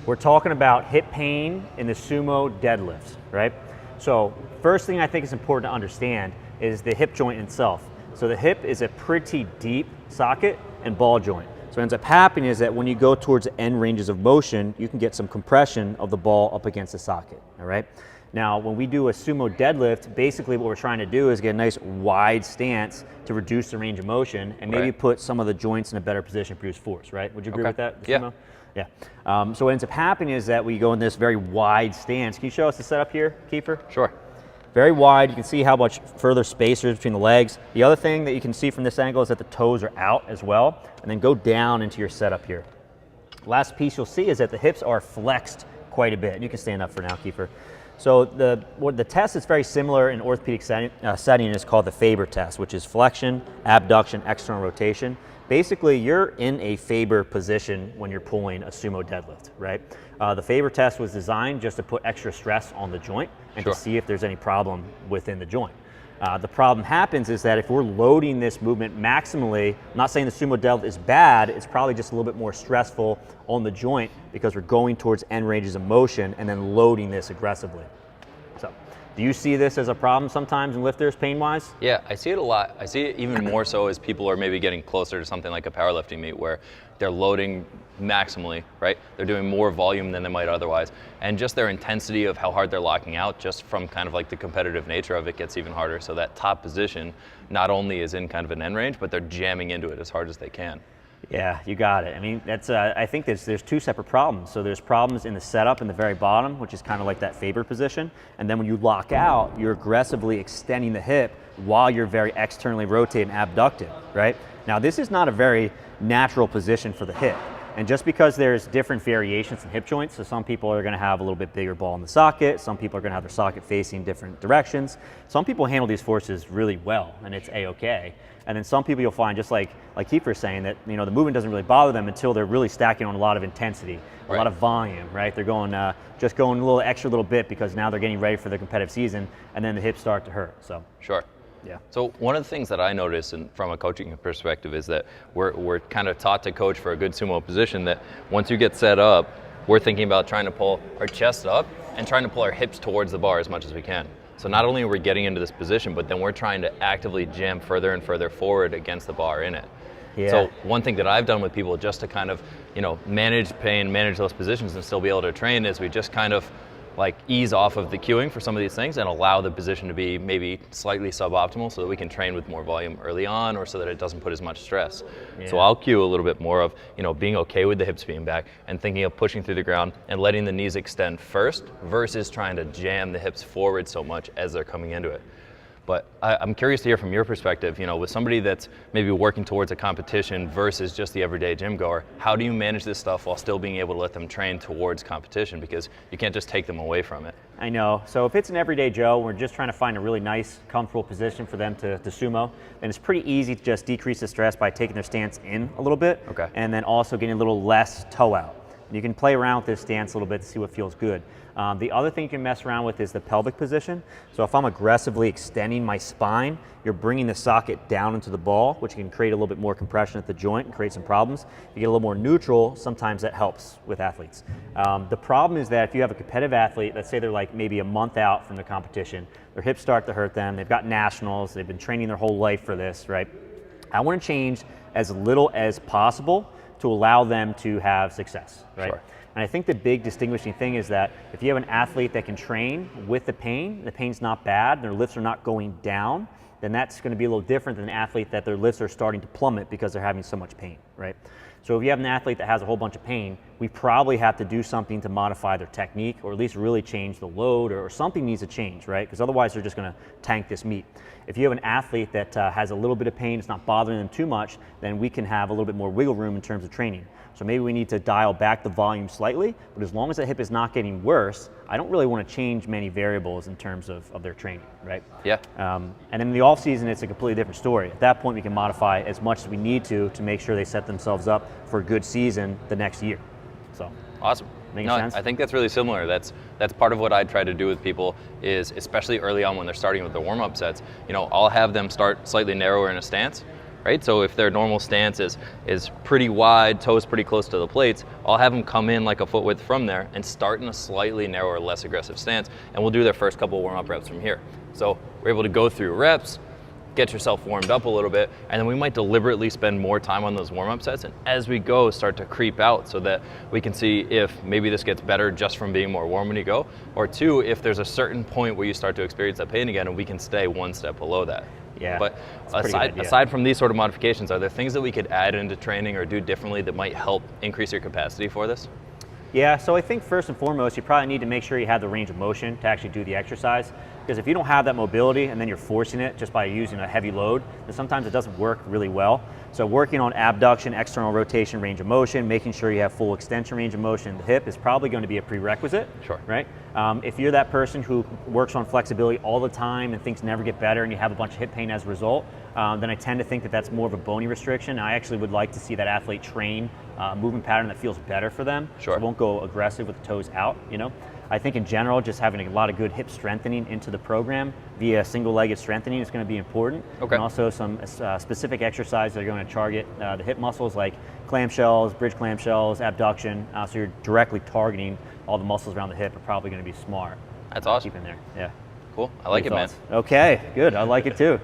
We're talking about hip pain in the Sumo Deadlift, right? So first thing I think is important to understand is the hip joint itself. So the hip is a pretty deep socket and ball joint. So what ends up happening is that when you go towards the end ranges of motion, you can get some compression of the ball up against the socket, all right? Now, when we do a sumo deadlift, basically what we're trying to do is get a nice wide stance to reduce the range of motion and maybe put some of the joints in a better position to produce force, right? Would you agree with that, Yeah. Sumo? Yeah. So what ends up happening is that we go in this very wide stance. Can you show us the setup here, Kiefer? Sure. Very wide. You can see how much further space there is between the legs. The other thing that you can see from this angle is that the toes are out as well, and then go down into your setup here. Last piece you'll see is that the hips are flexed quite a bit. You can stand up for now, Kiefer. So the test is very similar in orthopedic setting is called the Faber test, which is flexion, abduction, external rotation. Basically, you're in a Faber position when you're pulling a sumo deadlift, right? The Faber test was designed just to put extra stress on the joint and to see if there's any problem within the joint. The problem happens is that if we're loading this movement maximally, I'm not saying the sumo deadlift is bad, it's probably just a little bit more stressful on the joint because we're going towards end ranges of motion and then loading this aggressively. So, do you see this as a problem sometimes in lifters pain-wise? Yeah, I see it a lot. I see it even more so as people are maybe getting closer to something like a powerlifting meet where they're loading maximally, right? They're doing more volume than they might otherwise. And just their intensity of how hard they're locking out, just from kind of like the competitive nature of it, gets even harder. So that top position not only is in kind of an end range, but they're jamming into it as hard as they can. Yeah, you got it. I mean, that's. I think there's two separate problems. So there's problems in the setup in the very bottom, which is kind of like that Faber position. And then when you lock out, you're aggressively extending the hip while you're very externally rotated and abducted, right? Now, this is not a very natural position for the hip. And just because there's different variations in hip joints, so some people are going to have a little bit bigger ball in the socket, some people are going to have their socket facing different directions. Some people handle these forces really well, and it's a-okay. And then some people you'll find, just like Kiefer's saying, that the movement doesn't really bother them until they're really stacking on a lot of intensity, a lot of volume, right? They're going just going a little extra little bit because now they're getting ready for the competitive season, and then the hips start to hurt. So Sure. yeah. So one of the things that I notice from a coaching perspective is that we're kind of taught to coach for a good sumo position, that once you get set up, we're thinking about trying to pull our chest up and trying to pull our hips towards the bar as much as we can. So not only are we getting into this position, but then we're trying to actively jam further and further forward against the bar in it. Yeah. So one thing that I've done with people just to kind of, manage pain, manage those positions and still be able to train is we just kind of like ease off of the cueing for some of these things and allow the position to be maybe slightly suboptimal so that we can train with more volume early on, or so that it doesn't put as much stress. Yeah. So I'll cue a little bit more of, being okay with the hips being back and thinking of pushing through the ground and letting the knees extend first versus trying to jam the hips forward so much as they're coming into it. But I'm curious to hear from your perspective, with somebody that's maybe working towards a competition versus just the everyday gym goer, how do you manage this stuff while still being able to let them train towards competition? Because you can't just take them away from it. I know. So if it's an everyday Joe, we're just trying to find a really nice, comfortable position for them to sumo, then it's pretty easy to just decrease the stress by taking their stance in a little bit, and then also getting a little less toe out. And you can play around with this stance a little bit to see what feels good. The other thing you can mess around with is the pelvic position. So if I'm aggressively extending my spine, you're bringing the socket down into the ball, which can create a little bit more compression at the joint and create some problems. If you get a little more neutral, sometimes that helps with athletes. The problem is that if you have a competitive athlete, let's say they're like maybe a month out from the competition, their hips start to hurt them, they've got nationals, they've been training their whole life for this, right? I want to change as little as possible to allow them to have success, right? Sure. And I think the big distinguishing thing is that if you have an athlete that can train with the pain's not bad, their lifts are not going down, then that's going to be a little different than an athlete that their lifts are starting to plummet because they're having so much pain, right? So if you have an athlete that has a whole bunch of pain, we probably have to do something to modify their technique, or at least really change the load, or something needs to change, right? Because otherwise they're just going to tank this meet. If you have an athlete that has a little bit of pain, it's not bothering them too much, then we can have a little bit more wiggle room in terms of training. So maybe we need to dial back the volume slightly, but as long as the hip is not getting worse, I don't really want to change many variables in terms of their training, right? Yeah. And in the off season, it's a completely different story. At that point, we can modify as much as we need to make sure they set themselves up for a good season the next year. So awesome. Making sense? I think that's really similar. That's part of what I try to do with people is, especially early on when they're starting with the warm-up sets, I'll have them start slightly narrower in a stance, right? So if their normal stance is pretty wide, toes pretty close to the plates, I'll have them come in like a foot width from there and start in a slightly narrower, less aggressive stance, and we'll do their first couple warm-up reps from here. So we're able to go through reps, get yourself warmed up a little bit, and then we might deliberately spend more time on those warm-up sets, and as we go, start to creep out so that we can see if maybe this gets better just from being more warm when you go, or two, if there's a certain point where you start to experience that pain again, and we can stay one step below that. Yeah. But aside from these sort of modifications, are there things that we could add into training or do differently that might help increase your capacity for this? Yeah, so I think first and foremost, you probably need to make sure you have the range of motion to actually do the exercise. Because if you don't have that mobility and then you're forcing it just by using a heavy load, then sometimes it doesn't work really well. So working on abduction, external rotation, range of motion, making sure you have full extension range of motion in the hip is probably going to be a prerequisite. Sure. Right? If you're that person who works on flexibility all the time and things never get better and you have a bunch of hip pain as a result, then I tend to think that that's more of a bony restriction. I actually would like to see that athlete train a movement pattern that feels better for them. Sure. So it won't go aggressive with the toes out, you know? I think in general, just having a lot of good hip strengthening into the program via single-legged strengthening is going to be important. Okay. And also some specific exercises that are going to target the hip muscles like clamshells, bridge clamshells, abduction. So you're directly targeting all the muscles around the hip are probably going to be smart. That's awesome. Keep in there, yeah. Cool, I like it, man. Okay, good, I like it too.